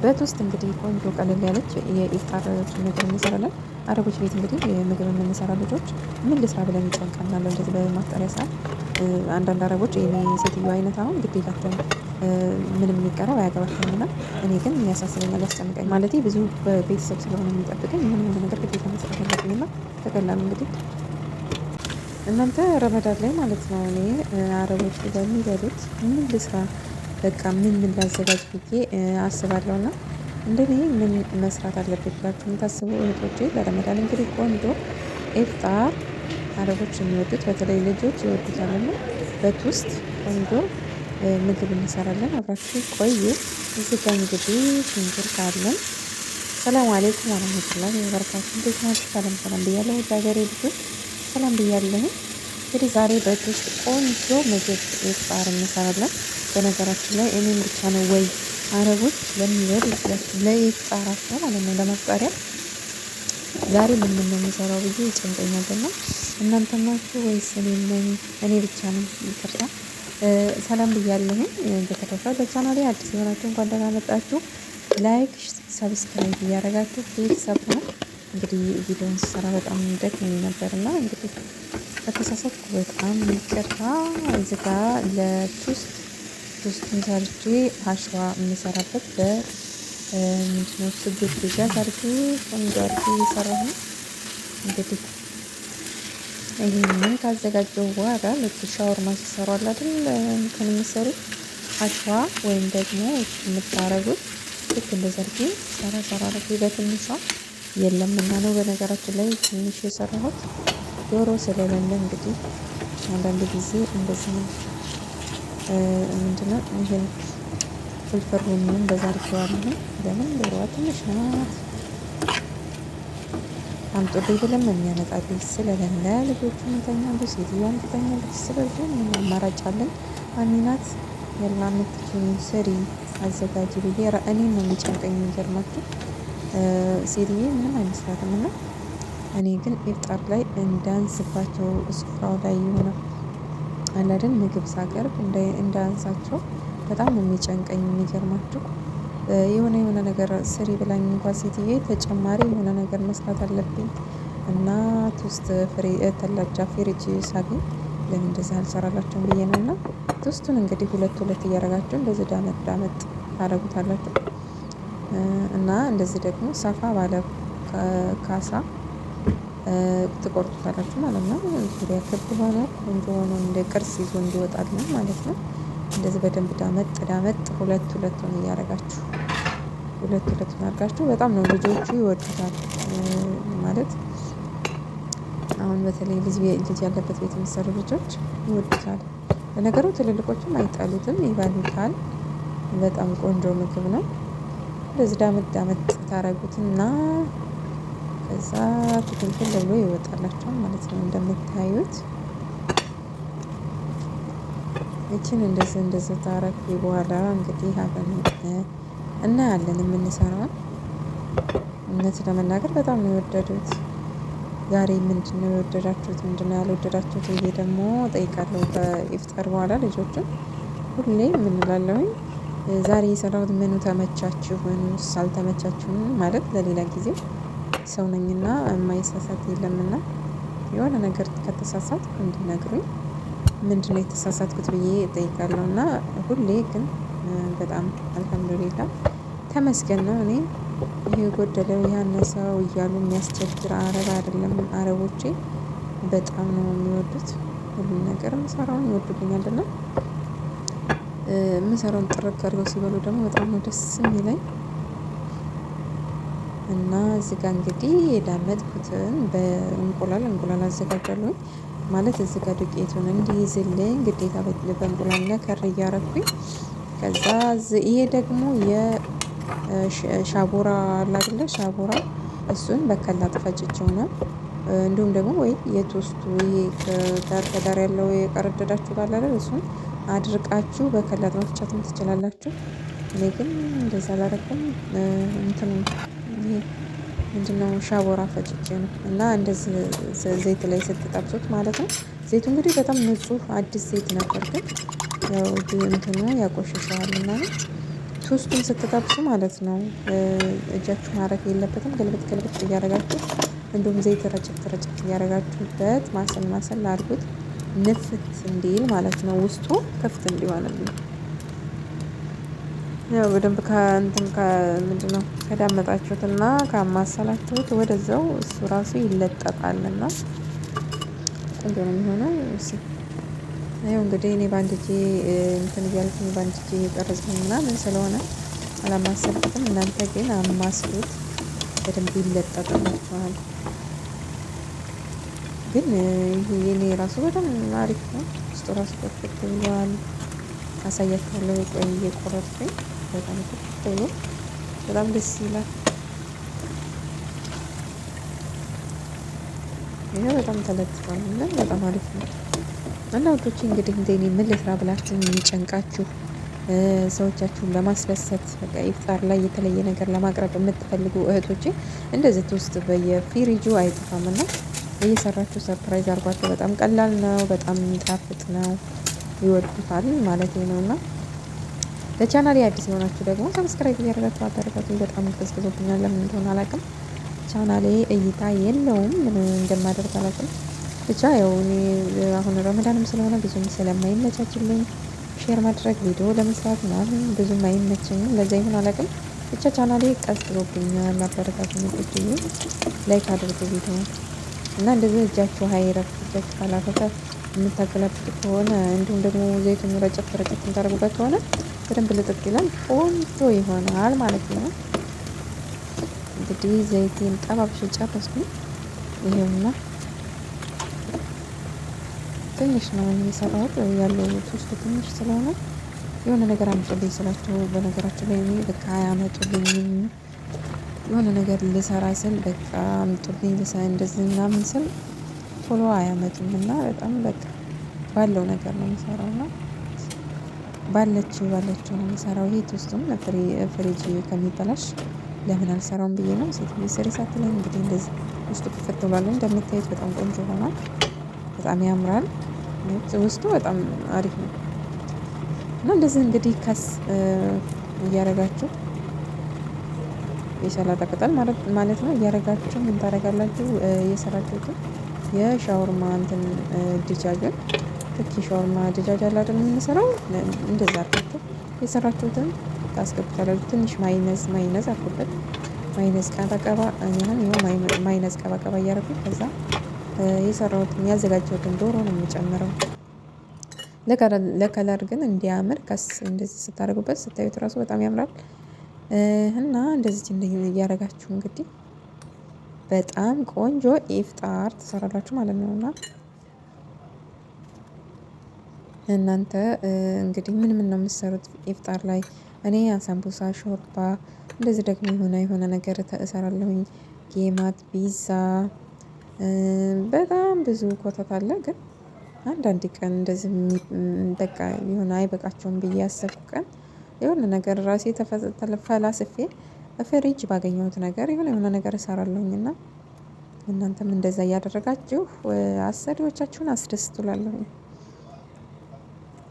በቶስት እንግዲህ ቆንጆ ቀለል ያለች የኢፍጣር ነገር እንሰራለን። አረቦች ቤት እንግዲህ ምግብ የምንሰራ ልጆች ምን ልስራ ብለን ይጨንቀናል። እንደዚህ በማፍጠሪያ ሰዓት አንዳንድ አረቦች የኔ ሴትዮ አይነት አሁን ግዴታቸው ምንም የሚቀረው አያገባቸውም እና እኔ ግን ያሳስበኛል፣ ያስጨንቀኝ ማለት ብዙ በቤተሰብ ስለሆነ የሚጠብቀኝ የሆነ ነገር ግዴታ መስራት አለብኝ እና ተቀላሉ እንግዲህ እናንተ ረመዳን ላይ ማለት ነው። እኔ አረቦች በሚበሉት ምን ልስራ በቃ ምን ላዘጋጅ ብዬ አስባለሁ። እና እንደኔ ምን መስራት አለብኝ ብላችሁ የምታስቡ እህቶቼ ለረመዳን እንግዲህ ቆንጆ ኢፍጣር አረቦች የሚወዱት በተለይ ልጆች ይወዱታልና በቶስት ቆንጆ ምግብ እንሰራለን። አብራችሁ ቆዩ። እዚህ ጋር እንግዲህ ሽንኩርት አለን። ሰላም አለይኩም ወራህመቱላሂ ወበረካቱ። እንዴት ናችሁ? ሰላም ብያለሁ። ውድ ሀገሬ ልጆች ሰላም ብያለሁ። እንግዲህ ዛሬ በቶስት ቆንጆ ምግብ ኢፍጣር እንሰራለን። በነገራችን ላይ እኔም ብቻ ነው ወይ አረቦች ለሚበሉ ለኢፍጣራቸው ማለት ነው ለማፍጠሪያ ዛሬ ምን ነው የሚሰራው ብዬ ይጨንቀኛልና እናንተ ናችሁ ወይስ እኔ ብቻ ነው? ይቅርታ ሰላም ብያለሁ። በተረፈ ለቻናሌ አዲስ የሆናችሁ እንኳን ደህና መጣችሁ። ላይክ ሰብስክራይብ እያደረጋችሁ ቤተሰብ ነው። እንግዲህ ቪዲዮውን ስሰራ በጣም ደክሞኝ ነበርና እንግዲህ ከተሳሳትኩ በጣም ይቅርታ። እዚህ ጋር ቶስቱን ሰርቼ ሀሽዋ የምሰራበት ምንድነው ስጎት ብያ ሰርቼ ቆንጆ አድርጌ እየሰራሁ ነው። እንግዲህ ይህንን ካዘጋጀው በኋላ ልክ ሻወርማ ሲሰሩ አለ አይደል እንትን የምትሰሩት ሀሽዋ ወይም ደግሞ የምታረጉት ልክ እንደዛ አድርጌ ሰራ አድርጌ በትንሿ የለምና ነው በነገራችን ላይ ትንሽ የሰራሁት ዶሮ ስለሌለ እንግዲህ አንዳንድ ጊዜ እንደዚህ ነው። ምንድነው ይሄን ፍልፍሉን በዛ አድርጌዋለሁ። ለምን ዶሮዋ ትንሽ ናት። አምጦልኝ ብለን የሚያመጣልኝ ስለሌለ ልጆቹ ይተኛሉ፣ ሴትዮዋም ትተኛለች። ስለዚህ ምን አማራጭ አለኝ? አሚናት ያላ የምትችይውን ስሪ አዘጋጅ ብዬ እኔን ነው የሚጨንቀኝ። የሚገርማችሁ ሴትዬ ምንም አይመስላትም እና እኔ ግን ኢፍጣር ላይ እንዳንስባቸው ስፍራው ላይ የሆነ አላደን ምግብ ሳቀርብ እንዳንሳቸው በጣም ነው የሚጨንቀኝ። የሚገርማችሁ የሆነ ነገር ስሪ ብላኝ እንኳን ሴትዬ ተጨማሪ የሆነ ነገር መስራት አለብኝ እና ቶስት ተላጃ ፍሪጅ ሳገኝ ለምን እንደዚህ አልሰራላችሁም ብዬ ነው። እና ቶስቱን እንግዲህ ሁለት እያደረጋችሁ እንደዚህ ዳመጥ ታደርጉታላችሁ እና እንደዚህ ደግሞ ሰፋ ባለ ካሳ ትቆርጡታላችሁ ማለት ነው። ዙሪያ ክብ ሆኖ ቆንጆ ሆኖ እንደ ቅርጽ ይዞ እንዲወጣልን ማለት ነው። እንደዚህ በደንብ ዳመጥ ሁለቱን እያደረጋችሁ አድርጋችሁ በጣም ነው ልጆቹ ይወዱታል። ማለት አሁን በተለይ ልጅ ያለበት ቤት የሚሰሩ ልጆች ይወዱታል። ለነገሩ ትልልቆቹም አይጣሉትም፣ ይበሉታል። በጣም ቆንጆ ምግብ ነው። እንደዚህ ዳመጥ ታረጉትና ከዛ ትክልክል ብሎ ይወጣላችኋል ማለት ነው። እንደምታዩት እቺን እንደዚህ ታረኩ በኋላ እንግዲህ አብረን እናያለን የምንሰራውን። እውነት ለመናገር በጣም ነው የወደዱት። ዛሬ ምንድነው የወደዳችሁት ምንድነው ያልወደዳችሁት ብዬ ደግሞ ጠይቃለሁ። ከኢፍጣር በኋላ ልጆችን ሁሌ ምን እላለሁኝ ዛሬ የሰራሁት ምኑ ተመቻችሁን አልተመቻችሁም ማለት ለሌላ ጊዜ ሰው ነኝና የማይሳሳት የለምና የሆነ ነገር ከተሳሳትኩ እንዲነግሩኝ ምንድነው የተሳሳትኩት ብዬ እጠይቃለሁ። እና ሁሌ ግን በጣም አልሐምዱሊላህ ተመስገን ነው። እኔ ይሄ ጎደለው ያነሰው እያሉ የሚያስቸግር አረብ አይደለም። አረቦቼ በጣም ነው የሚወዱት። ሁሉም ነገር የምሰራውን ይወዱልኛልና የምሰራውን ጥርት አድርገው ሲበሉ ደግሞ በጣም ነው ደስ የሚለኝ። እና እዚህ ጋር እንግዲህ የዳመጥኩትን በእንቁላል አዘጋጃለሁ ማለት እዚህ ጋር ዱቄቱን እንዲይዝልኝ ግዴታ በእንቁላል ነከር እያረኩኝ ከዛ ይሄ ደግሞ የሻቦራ አላግለ ሻቦራ እሱን በከላጥ ፈጭቼው ነው። እንዲሁም ደግሞ ወይ የቶስቱ ይሄ ከዳር ያለው የቀረደዳችሁ ካለ አይደል እሱን አድርቃችሁ በከላጥ መፍጨትም ትችላላችሁ። እኔ ግን እንደዛ አላረኩም። እንትን ምንድነው ሻቦራ ፈጭቼ ነው። እና እንደዚህ ዘይት ላይ ስትጠብሱት ማለት ነው። ዘይቱ እንግዲህ በጣም ንጹህ አዲስ ዘይት ነበር፣ ግን ያው እንትኑ ያቆሽሸዋልና ነው። ቶስቱን ስትጠብሱ ማለት ነው እጃችሁ ማረፍ የለበትም። ገልብጥ ገልብጥ እያደረጋችሁ እንዲሁም ዘይት ረጭት ረጭት እያደረጋችሁበት ማሰል አድርጉት፣ ንፍት እንዲል ማለት ነው። ውስጡ ክፍት እንዲሆንልን ያው በደንብ ምንድነው ከዳመጣችሁትና ካማሰላችሁት ወደዛው እሱ ራሱ ይለጠጣልና ቆንጆ ነው የሚሆነው። ያው እንግዲህ እኔ በአንድ እጄ እንትን እያልኩኝ በአንድ እጄ እየቀረጽኩኝ ምናምን ስለሆነ አላማሰልኩትም። እናንተ ግን አማስሉት፣ በደንብ ይለጠጥላችኋል። ግን ይሄ የኔ ራሱ በጣም አሪፍ ነው። ውስጡ ራሱ ጥፍጥ ብሏል። አሳያችኋለሁ። ቆይ እየቆረጥኩኝ በጣም ጥፍጥ ብሎ በጣም ደስ ይላል። ይሄ በጣም ተለጥፏል እና በጣም አሪፍ ነው። እና ውዶቼ እንግዲህ እንደኔ ምን ልስራ ብላችሁ የሚጨንቃችሁ ሰዎቻችሁን ለማስደሰት በቃ ኢፍጣር ላይ የተለየ ነገር ለማቅረብ የምትፈልጉ እህቶቼ እንደዚህ ውስጥ በየፍሪጁ አይጠፋምና እየሰራችሁ ሰርፕራይዝ አድርጓቸው። በጣም ቀላል ነው፣ በጣም የሚጣፍጥ ነው፣ ይወዱታል ማለት ነውና ለቻናሌ አዲስ የሆናችሁ ደግሞ ሰብስክራይብ እያደረጋችሁ አበረታቱኝ። በጣም ቀዝቅዞብኛል፣ ለምን እንደሆነ አላውቅም። ቻናሌ እይታ የለውም፣ ምን እንደማደርግ አላውቅም። ብቻ ያው እኔ አሁን ረመዳንም ስለሆነ ብዙም ስለማይመቻችልኝ ሼር ማድረግ ቪዲዮ ለመስራት ምናምን ብዙም አይመቸኝም። ለዛ ይሁን አላውቅም። ብቻ ቻናሌ ቀዝቅዞብኛል፣ አበረታቱኝ። ቁጭዬ ላይክ አድርጉ ቪዲዮ እና እንደዚህ እጃችሁ ሀይረፍ እጃችሁ ካላረፈ የምታገላብጡ ከሆነ እንዲሁም ደግሞ ዘይቱን ረጨት ረጨት የምታደርጉበት ከሆነ በደንብ ልጥጥ ይላል፣ ቆንጆ ይሆናል ማለት ነው። እንግዲህ ዘይቴን ጠባብሽ ጨረስኩኝ። ይሄውና ትንሽ ነው የሰራሁት፣ ያለው ቶስቱ ትንሽ ስለሆነ የሆነ ነገር አምጡልኝ ስላቸው፣ በነገራችን ላይ እኔ በቃ አያመጡልኝም። የሆነ ነገር ልሰራ ስል በቃ አምጡልኝ እንደዚህ ምናምን ስል ቶሎ አያመጡም እና በጣም በቃ ባለው ነገር ነው የሚሰራው እና ባለችው ነው የሚሰራው። ይሄ ቶስቱም ፍሪጅ ከሚበላሽ ለምን አልሰራውም ብዬ ነው። ሴትዮ ስሪ ሳትለኝ እንግዲህ እንደዚህ ውስጡ ክፍት ብሏል። እንደምታዩት በጣም ቆንጆ ሆኗል። በጣም ያምራል። ውስጡ በጣም አሪፍ ነው እና እንደዚህ እንግዲህ ከስ እያረጋችሁ የሰላጣ ቅጠል ማለት ነው እያረጋችሁ ምን ታደርጋላችሁ? የሰራችሁትን የሻወርማ እንትን ድጃጅን ትኪ ሻወርማ ድጃጅ አለ አይደል የምንሰራው፣ እንደዛ አድርጋችሁ የሰራችሁትን ታስገቡታላችሁ። ትንሽ ማይነዝ አድርጉበት። ማይነዝ ቀባቀባ አሁን ይኸው ማይነዝ ቀባቀባ እያደረኩኝ ከዛ የሰራሁትን ያዘጋጀሁትን ዶሮ ነው የምጨምረው። ለከለር ግን እንዲያምር ከስ እንደዚህ ስታደርጉበት ስታዩት እራሱ በጣም ያምራል። እና እንደዚህ እያደረጋችሁ እንግዲህ በጣም ቆንጆ ኢፍጣር ትሰራላችሁ ማለት ነው። እና እናንተ እንግዲህ ምን ነው የምትሰሩት ኢፍጣር ላይ? እኔ አሳምቡሳ፣ ሾርባ እንደዚህ ደግሞ የሆነ ነገር እሰራለሁኝ። ጌማት፣ ፒዛ በጣም ብዙ ኮተት አለ። ግን አንዳንድ ቀን እንደዚህ በቃ የሆነ አይበቃቸውም ብዬ ያሰብኩ ቀን የሆነ ነገር ራሴ ፈላስፌ ፍሪጅ ባገኘሁት ነገር የሆነ ነገር እሰራለሁኝ። እና እናንተም እንደዛ እያደረጋችሁ አሰሪዎቻችሁን አስደስቱላለሁኝ።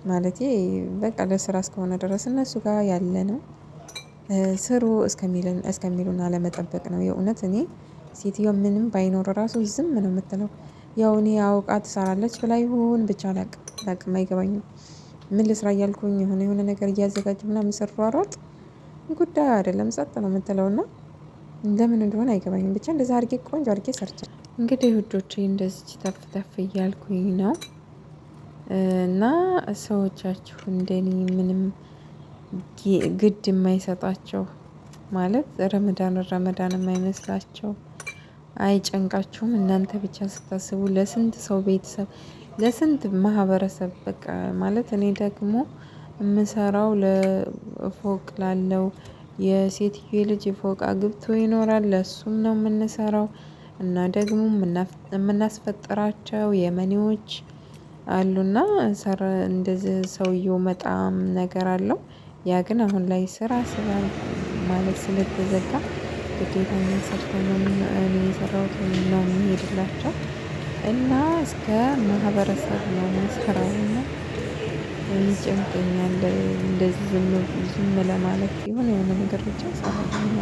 ማለቴ በቃ ለስራ እስከሆነ ድረስ እነሱ ጋር ያለ ነው ስሩ እስከሚሉን አለመጠበቅ ነው። የእውነት እኔ ሴትዮ ምንም ባይኖር ራሱ ዝም ነው የምትለው። ያው እኔ አውቃ ትሰራለች ብላ ይሁን ብቻ አላቅም፣ አይገባኝም። ምን ልስራ እያልኩኝ የሆነ ነገር እያዘጋጅ ምናምን ስሯሯጥ ጉዳዩ አይደለም፣ ጸጥ ነው የምትለውና እንደምን እንደሆነ አይገባኝም። ብቻ እንደዛ አድርጌ ቆንጆ አድርጌ ሰርቻለሁ። እንግዲህ ውዶቼ እንደዚህ ተፍ እያልኩኝ ነው። እና ሰዎቻችሁ እንደኔ ምንም ግድ የማይሰጣቸው ማለት ረመዳን የማይመስላቸው አይጨንቃችሁም። እናንተ ብቻ ስታስቡ ለስንት ሰው ቤተሰብ፣ ለስንት ማህበረሰብ በቃ ማለት እኔ ደግሞ የምሰራው ለፎቅ ላለው የሴትዮ ልጅ ፎቅ አግብቶ ይኖራል፣ ለሱም ነው የምንሰራው። እና ደግሞ የምናስፈጥራቸው የመኒዎች አሉና እንደዚህ ሰውየው በጣም ነገር አለው። ያ ግን አሁን ላይ ስራ ማለት ስለተዘጋ ግዴታ ሰርተው ነው እኔ የሰራሁት ነው የሚሄድላቸው እና እስከ ማህበረሰብ ነው የምሰራውና ይጨንቀኛል። እንደዚህ ዝም ለማለት የሆነ ነገር ብቻ እሰራለሁ።